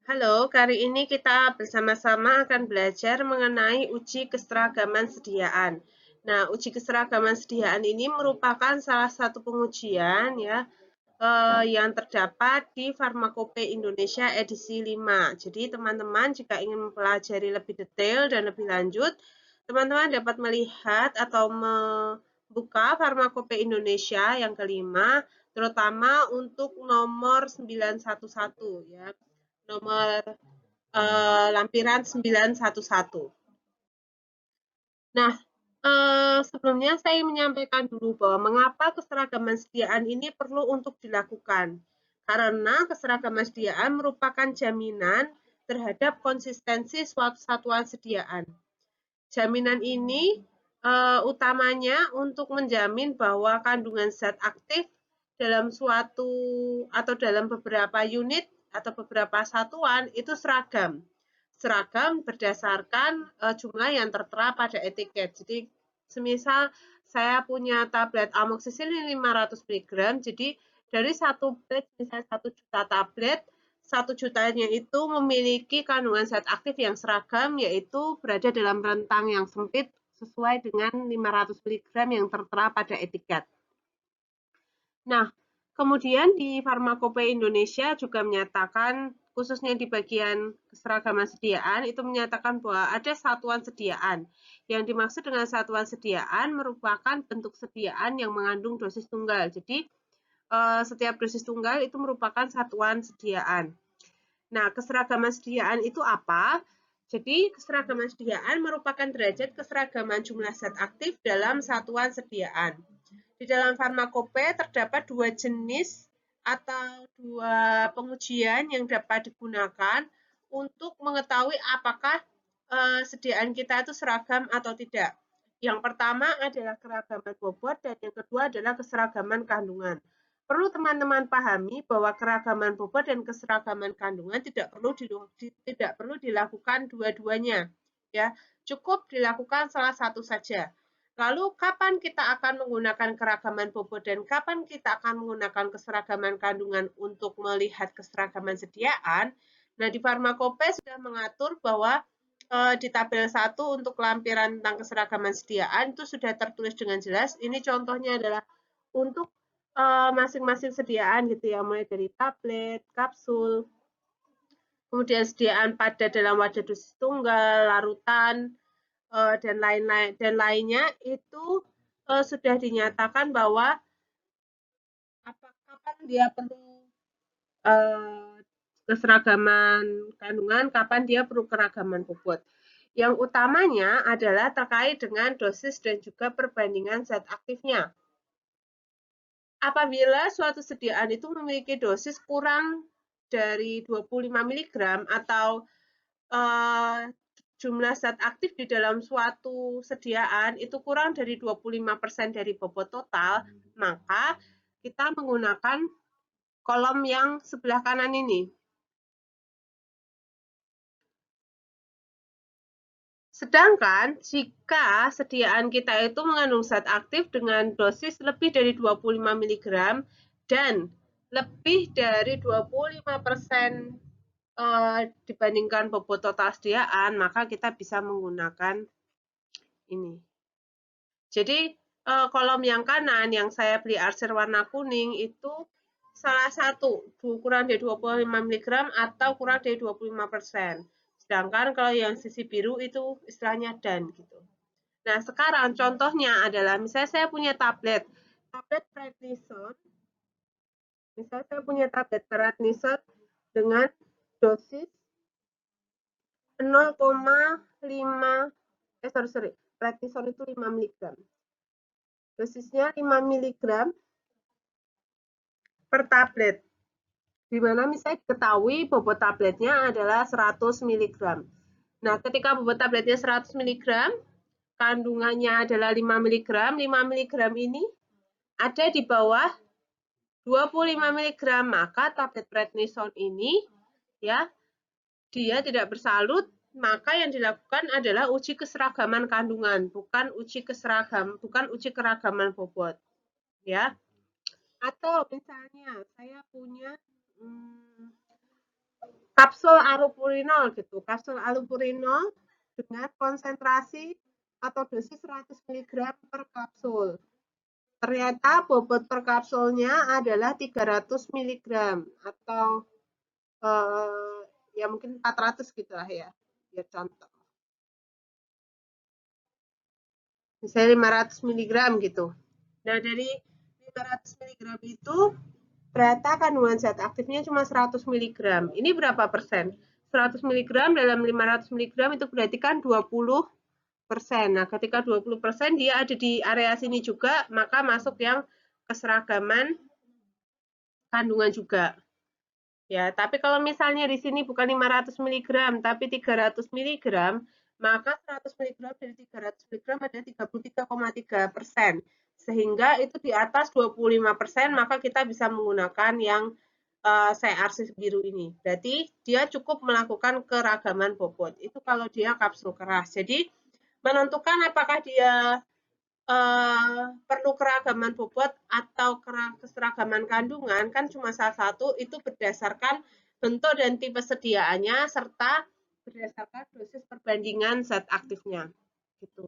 Halo, kali ini kita bersama-sama akan belajar mengenai uji keseragaman sediaan. Nah, uji keseragaman sediaan ini merupakan salah satu pengujian ya yang terdapat di Farmakope Indonesia edisi 5. Jadi, teman-teman jika ingin mempelajari lebih detail dan lebih lanjut, teman-teman dapat melihat atau membuka Farmakope Indonesia yang kelima, terutama untuk nomor 911 ya. Nomor lampiran 911. Nah, sebelumnya saya menyampaikan dulu bahwa mengapa keseragaman sediaan ini perlu untuk dilakukan. Karena keseragaman sediaan merupakan jaminan terhadap konsistensi suatu satuan sediaan. Jaminan ini utamanya untuk menjamin bahwa kandungan zat aktif dalam suatu atau dalam beberapa unit atau beberapa satuan itu seragam. Seragam berdasarkan jumlah yang tertera pada etiket. Jadi, semisal saya punya tablet amoxicillin 500 mg, jadi dari satu batch, misalnya 1 juta tablet, 1 jutanya itu memiliki kandungan zat aktif yang seragam, yaitu berada dalam rentang yang sempit sesuai dengan 500 mg yang tertera pada etiket. Nah, kemudian di Farmakope Indonesia juga menyatakan, khususnya di bagian keseragaman sediaan, itu menyatakan bahwa ada satuan sediaan. Yang dimaksud dengan satuan sediaan merupakan bentuk sediaan yang mengandung dosis tunggal. Jadi, setiap dosis tunggal itu merupakan satuan sediaan. Nah, keseragaman sediaan itu apa? Jadi, keseragaman sediaan merupakan derajat keseragaman jumlah zat aktif dalam satuan sediaan. Di dalam farmakope terdapat dua jenis atau dua pengujian yang dapat digunakan untuk mengetahui apakah sediaan kita itu seragam atau tidak. Yang pertama adalah keragaman bobot dan yang kedua adalah keseragaman kandungan. Perlu teman-teman pahami bahwa keragaman bobot dan keseragaman kandungan tidak perlu dilakukan dua-duanya, ya. Cukup dilakukan salah satu saja. Lalu kapan kita akan menggunakan keragaman bobot dan kapan kita akan menggunakan keseragaman kandungan untuk melihat keseragaman sediaan? Nah, di Farmakope sudah mengatur bahwa di tabel 1 untuk lampiran tentang keseragaman sediaan itu sudah tertulis dengan jelas. Ini contohnya adalah untuk masing-masing sediaan gitu ya, mulai dari tablet, kapsul, kemudian sediaan padat dalam wadah dosis tunggal, larutan, dan lainnya itu sudah dinyatakan bahwa kapan dia perlu keseragaman kandungan, kapan dia perlu keragaman bobot. Yang utamanya adalah terkait dengan dosis dan juga perbandingan zat aktifnya. Apabila suatu sediaan itu memiliki dosis kurang dari 25 mg atau jumlah zat aktif di dalam suatu sediaan itu kurang dari 25% dari bobot total, maka kita menggunakan kolom yang sebelah kanan ini. Sedangkan jika sediaan kita itu mengandung zat aktif dengan dosis lebih dari 25 mg dan lebih dari 25% dibandingkan bobot total sediaan, maka kita bisa menggunakan ini. Jadi kolom yang kanan yang saya beli arsir warna kuning itu salah satu kurang dari 25 mg atau kurang dari 25%. Sedangkan kalau yang sisi biru itu istilahnya dan gitu. Nah, sekarang contohnya adalah misalnya saya punya tablet prednison. Misalnya saya punya tablet prednison dengan dosis 0,5 prednison itu 5 mg. Dosisnya 5 mg per tablet. Di mana misalnya diketahui bobot tabletnya adalah 100 mg. Nah, ketika bobot tabletnya 100 mg, kandungannya adalah 5 mg. 5 mg ini ada di bawah 25 mg, maka tablet prednison ini ya dia tidak bersalut, maka yang dilakukan adalah uji keseragaman kandungan, bukan uji keragaman bobot, ya. Atau misalnya saya punya kapsul allopurinol gitu. Kapsul allopurinol dengan konsentrasi atau dosis 100 mg per kapsul. Ternyata bobot per kapsulnya adalah 300 mg atau ya mungkin 400 gitu lah ya. Biar contoh. Misalnya 500 mg gitu. Nah, dari 500 mg itu ternyata kandungan zat aktifnya cuma 100 mg. Ini berapa persen? 100 mg dalam 500 mg itu berarti kan 20%. Nah, ketika 20% dia ada di area sini juga, maka masuk yang keseragaman kandungan juga. Ya, tapi kalau misalnya di sini bukan 500 mg tapi 300 mg, maka 100 mg dari 300 mg ada 33,3%. Sehingga itu di atas 25%, maka kita bisa menggunakan yang CRC biru ini. Berarti dia cukup melakukan keragaman bobot. Itu kalau dia kapsul keras. Jadi menentukan apakah dia perlu keragaman bobot atau keseragaman kandungan kan cuma salah satu, itu berdasarkan bentuk dan tipe sediaannya serta berdasarkan dosis perbandingan zat aktifnya. Gitu.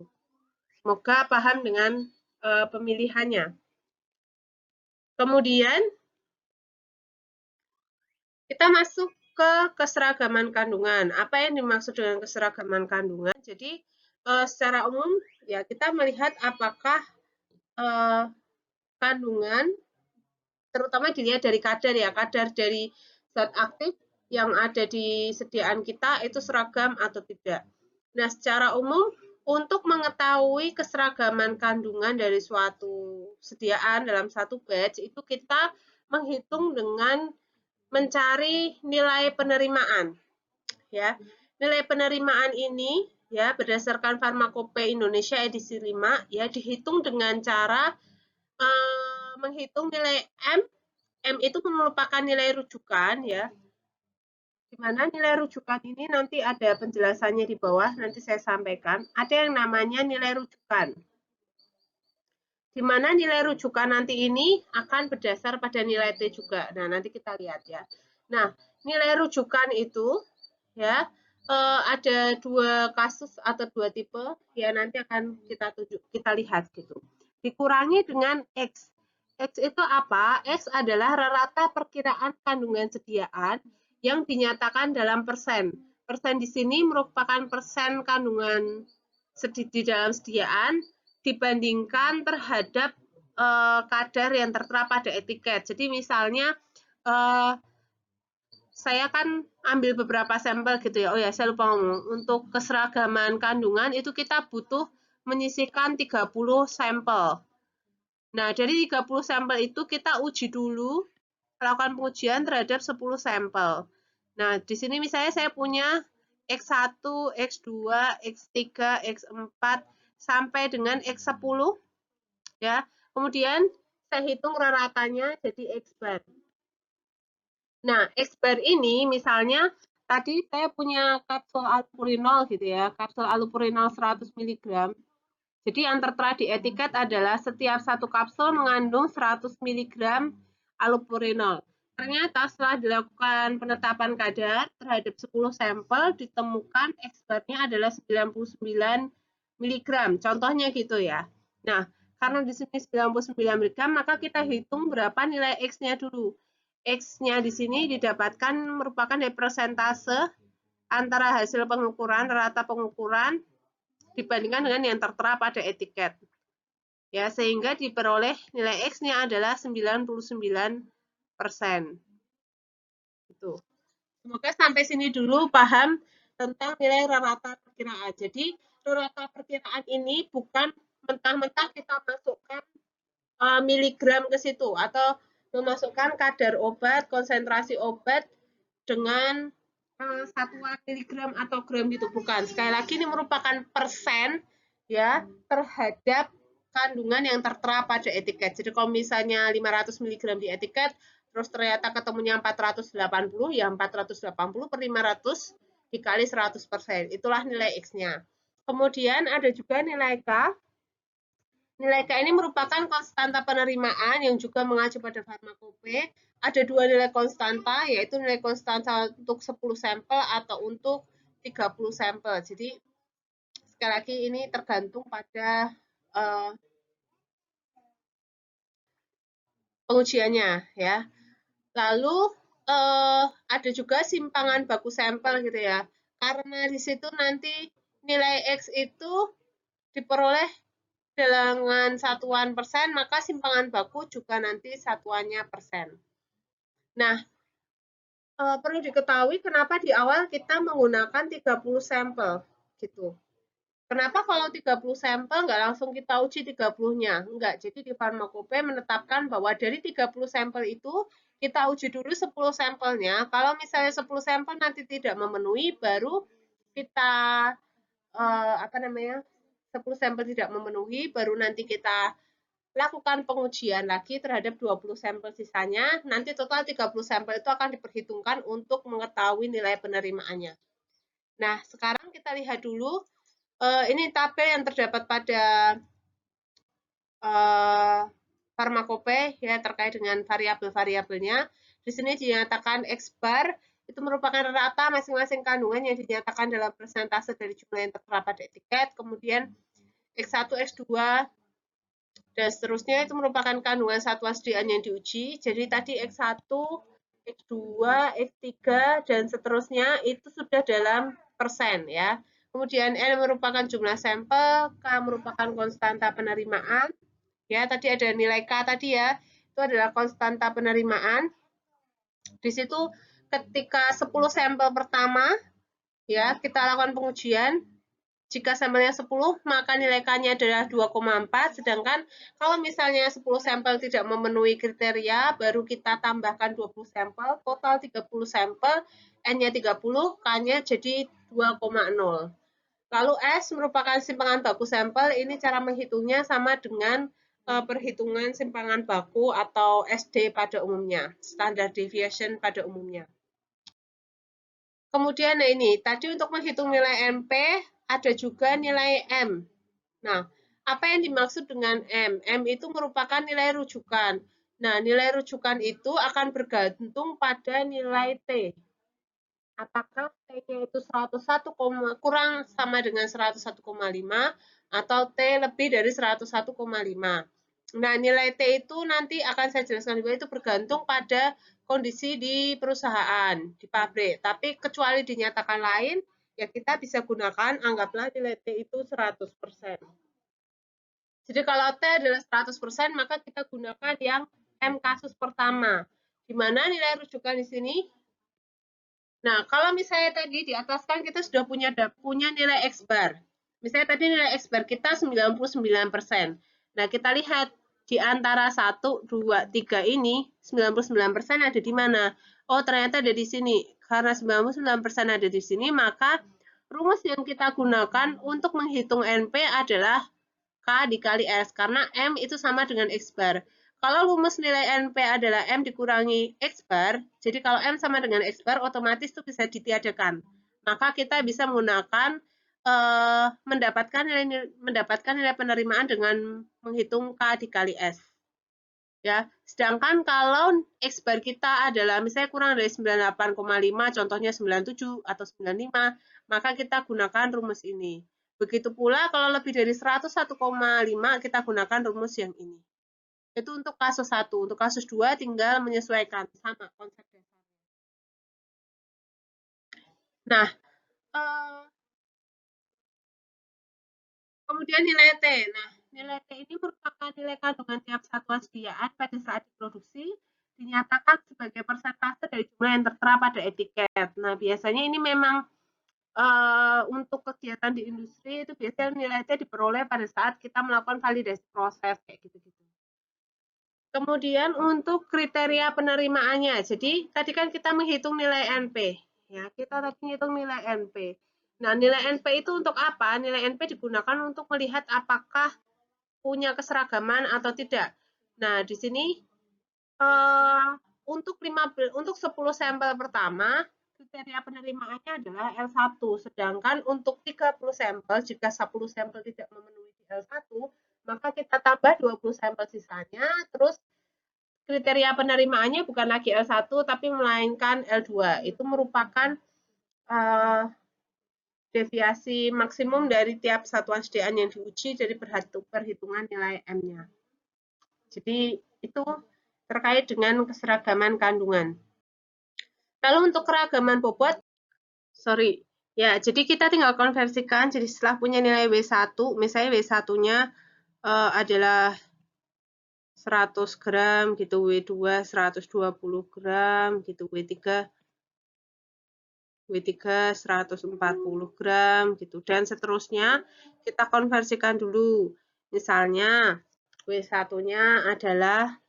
Semoga paham dengan pemilihannya. Kemudian kita masuk ke keseragaman kandungan. Apa yang dimaksud dengan keseragaman kandungan? Jadi secara umum ya kita melihat apakah kandungan terutama dilihat dari kadar ya, kadar dari zat aktif yang ada di sediaan kita itu seragam atau tidak. Nah, secara umum untuk mengetahui keseragaman kandungan dari suatu sediaan dalam satu batch itu kita menghitung dengan mencari nilai penerimaan. Ya. Nilai penerimaan ini ya berdasarkan Farmakope Indonesia edisi 5 ya dihitung dengan cara menghitung nilai M. M itu merupakan nilai rujukan ya. Di mana nilai rujukan ini nanti ada penjelasannya di bawah, nanti saya sampaikan. Ada yang namanya nilai rujukan. Di mana nilai rujukan nanti ini akan berdasar pada nilai T juga. Nah, nanti kita lihat ya. Nah, nilai rujukan itu ya ada dua kasus atau dua tipe ya, nanti akan kita lihat gitu. Dikurangi dengan X. X itu apa? X adalah rata perkiraan kandungan sediaan yang dinyatakan dalam persen. Persen di sini merupakan persen kandungan di dalam sediaan dibandingkan terhadap kadar yang tertera pada etiket. Jadi misalnya saya kan ambil beberapa sampel gitu ya. Oh ya, saya lupa ngomong. Untuk keseragaman kandungan itu kita butuh menyisihkan 30 sampel. Nah, dari 30 sampel itu kita uji dulu, lakukan pengujian terhadap 10 sampel. Nah, di sini misalnya saya punya X1, X2, X3, X4, sampai dengan X10. Ya. Kemudian saya hitung raratanya jadi X bar. Nah, X bar ini misalnya tadi saya punya kapsul allopurinol gitu ya, kapsul allopurinol 100 mg. Jadi yang tertera di etiket adalah setiap satu kapsul mengandung 100 mg allopurinol. Ternyata setelah dilakukan penetapan kadar terhadap 10 sampel ditemukan X bar-nya adalah 99 mg. Contohnya gitu ya. Nah, karena di sini 99 mg, maka kita hitung berapa nilai X-nya dulu. X-nya di sini didapatkan merupakan persentase antara hasil pengukuran, rata pengukuran dibandingkan dengan yang tertera pada etiket. Ya, sehingga diperoleh nilai X-nya adalah 99%. Itu. Semoga sampai sini dulu paham tentang nilai rata perkiraan. Jadi, rata perkiraan ini bukan mentah-mentah kita masukkan miligram ke situ atau memasukkan kadar obat, konsentrasi obat dengan satuan miligram atau gram gitu, bukan. Sekali lagi ini merupakan persen ya terhadap kandungan yang tertera pada etiket. Jadi kalau misalnya 500 mg di etiket, terus ternyata ketemunya 480, ya 480 per 500 dikali 100%. Itulah nilai X-nya. Kemudian ada juga nilai K. Nilai K ini merupakan konstanta penerimaan yang juga mengacu pada Farmakope. ada dua nilai konstanta, yaitu nilai konstanta untuk 10 sampel atau untuk 30 sampel. Jadi sekali lagi ini tergantung pada pengujiannya ya. Lalu ada juga simpangan baku sampel gitu ya. Karena di situ nanti nilai X itu diperoleh dengan satuan persen, maka simpangan baku juga nanti satuannya persen. Nah, perlu diketahui kenapa di awal kita menggunakan 30 sampel gitu. Kenapa kalau 30 sampel nggak langsung kita uji 30-nya? Enggak, jadi di Pharmacope menetapkan bahwa dari 30 sampel itu kita uji dulu 10 sampelnya. Kalau misalnya 10 sampel nanti tidak memenuhi, baru kita 10 sampel tidak memenuhi, baru nanti kita lakukan pengujian lagi terhadap 20 sampel sisanya. Nanti total 30 sampel itu akan diperhitungkan untuk mengetahui nilai penerimaannya. Nah, sekarang kita lihat dulu. Ini tabel yang terdapat pada Pharmacope ya terkait dengan variabel-variabelnya. Di sini dinyatakan X bar itu merupakan rata masing-masing kandungan yang dinyatakan dalam persentase dari jumlah yang tertera pada etiket. Kemudian X1, X2, dan seterusnya itu merupakan kandungan satuan sediaan yang diuji. Jadi tadi X1, X2, X3, dan seterusnya itu sudah dalam persen ya. Kemudian L merupakan jumlah sampel, K merupakan konstanta penerimaan. Ya, tadi ada nilai K tadi ya, itu adalah konstanta penerimaan. Di situ ketika 10 sampel pertama ya, kita lakukan pengujian. Jika sampelnya 10, maka nilai K-nya adalah 2,4, sedangkan kalau misalnya 10 sampel tidak memenuhi kriteria, baru kita tambahkan 20 sampel, total 30 sampel, N-nya 30, K-nya jadi 2,0. Lalu S merupakan simpangan baku sampel, ini cara menghitungnya sama dengan perhitungan simpangan baku atau SD pada umumnya, standard deviation pada umumnya. Kemudian nah ini, tadi untuk menghitung nilai MP, ada juga nilai M. Nah, apa yang dimaksud dengan M? M itu merupakan nilai rujukan. Nah, nilai rujukan itu akan bergantung pada nilai T. Apakah T-nya itu 101, kurang sama dengan 101,5 atau T lebih dari 101,5. Nah, nilai T itu nanti akan saya jelaskan juga itu bergantung pada kondisi di perusahaan, di pabrik. Tapi kecuali dinyatakan lain, ya kita bisa gunakan, anggaplah nilai T itu 100%. Jadi kalau T adalah 100%, maka kita gunakan yang M kasus pertama. Di mana nilai rujukan di sini? Nah, kalau misalnya tadi di atas kan kita sudah punya nilai X bar. Misalnya tadi nilai X bar kita 99%. Nah, kita lihat di antara 1, 2, 3 ini 99% ada di mana? Oh, ternyata ada di sini. Karena 99% ada di sini, maka rumus yang kita gunakan untuk menghitung NP adalah K dikali S, karena M itu sama dengan X bar. Kalau rumus nilai NP adalah M dikurangi X bar, jadi kalau M sama dengan X bar, otomatis itu bisa ditiadakan. Maka kita bisa menggunakan mendapatkan nilai penerimaan dengan menghitung K dikali S. Ya, sedangkan kalau X bar kita adalah misalnya kurang dari 98,5, contohnya 97 atau 95, maka kita gunakan rumus ini. Begitu pula kalau lebih dari 101,5, kita gunakan rumus yang ini. Itu untuk kasus 1. Untuk kasus 2 tinggal menyesuaikan sama konsep dasar. Nah, kemudian nilai T. Nah, nilai T ini merupakan nilai kandungan tiap satuan sediaan pada saat diproduksi, dinyatakan sebagai persentase dari jumlah yang tertera pada etiket. Nah, biasanya ini memang untuk kegiatan di industri itu biasanya nilai T diperoleh pada saat kita melakukan validasi proses kayak gitu-gitu. Kemudian untuk kriteria penerimaannya. Jadi tadi kan kita menghitung nilai NP. Ya, kita tadi menghitung nilai NP. Nah, nilai NP itu untuk apa? Nilai NP digunakan untuk melihat apakah punya keseragaman atau tidak. Nah, di sini untuk 10 sampel pertama, kriteria penerimaannya adalah L1. Sedangkan untuk 30 sampel, jika 10 sampel tidak memenuhi L1, maka kita tambah 20 sampel sisanya, terus kriteria penerimaannya bukan lagi L1 tapi melainkan L2. Itu merupakan deviasi maksimum dari tiap satuan SDN yang diuji dari perhitungan nilai M-nya. Jadi itu terkait dengan keseragaman kandungan. Lalu untuk keragaman bobot, ya, jadi kita tinggal konversikan. Jadi setelah punya nilai W1, misalnya W1-nya adalah 100 gram gitu, W2 120 gram gitu, W3 140 gram gitu, dan seterusnya kita konversikan dulu. Misalnya W1-nya adalah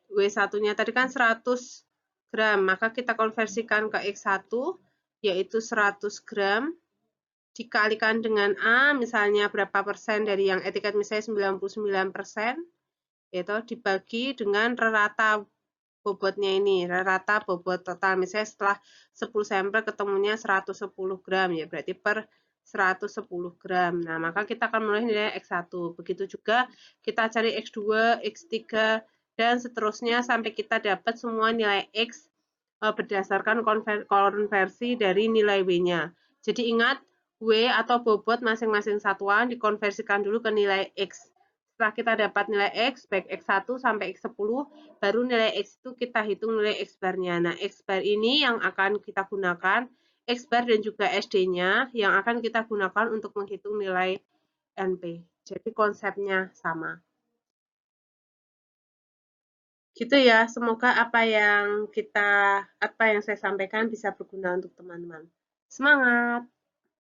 W1-nya tadi kan 100 gram, maka kita konversikan ke X1 yaitu 100 gram dikalikan dengan A, misalnya berapa persen dari yang etiket misalnya 99%, yaitu dibagi dengan rata bobotnya ini, rata bobot total. Misalnya setelah 10 sampel ketemunya 110 gram, ya berarti per 110 gram. Nah, maka kita akan mulai nilai X1. Begitu juga kita cari X2, X3, dan seterusnya sampai kita dapat semua nilai X berdasarkan konversi dari nilai W-nya. Jadi ingat, W atau bobot masing-masing satuan dikonversikan dulu ke nilai X. Setelah kita dapat nilai X, baik X1 sampai X10, baru nilai X itu kita hitung nilai X bar-nya. Nah, X bar ini yang akan kita gunakan, X bar dan juga SD-nya yang akan kita gunakan untuk menghitung nilai NP. Jadi konsepnya sama. Gitu ya, semoga apa yang saya sampaikan bisa berguna untuk teman-teman. Semangat!